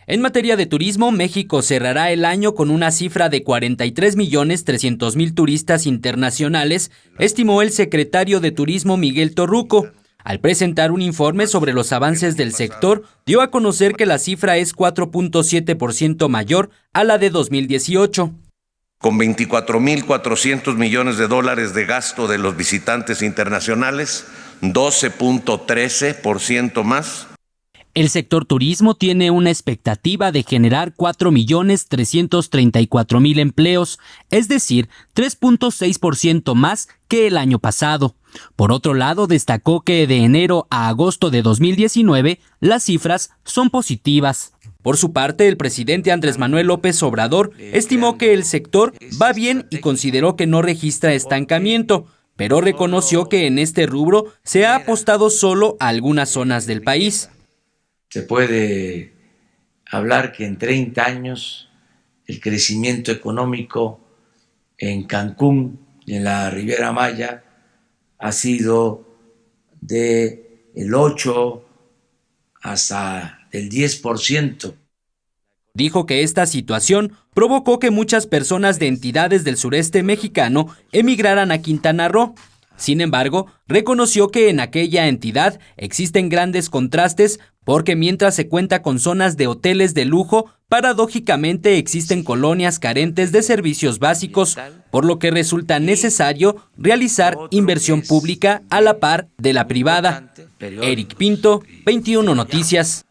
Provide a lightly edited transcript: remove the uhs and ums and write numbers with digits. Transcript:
En materia de turismo, México cerrará el año con una cifra de 43.300.000 turistas internacionales, estimó el secretario de Turismo Miguel Torruco. Al presentar un informe sobre los avances del sector, dio a conocer que la cifra es 4.7% mayor a la de 2018. Con 24.400 millones de dólares de gasto de los visitantes internacionales, 12.13% más. El sector turismo tiene una expectativa de generar 4.334.000 empleos, es decir, 3.6% más que el año pasado. Por otro lado, destacó que de enero a agosto de 2019 las cifras son positivas. Por su parte, el presidente Andrés Manuel López Obrador estimó que el sector va bien y consideró que no registra estancamiento, pero reconoció que en este rubro se ha apostado solo a algunas zonas del país. Se puede hablar que en 30 años el crecimiento económico en Cancún y en la Riviera Maya ha sido del 8 hasta el 10%. Dijo que esta situación provocó que muchas personas de entidades del sureste mexicano emigraran a Quintana Roo. Sin embargo, reconoció que en aquella entidad existen grandes contrastes porque mientras se cuenta con zonas de hoteles de lujo, paradójicamente existen colonias carentes de servicios básicos, por lo que resulta necesario realizar inversión pública a la par de la privada. Eric Pinto, 21 Noticias.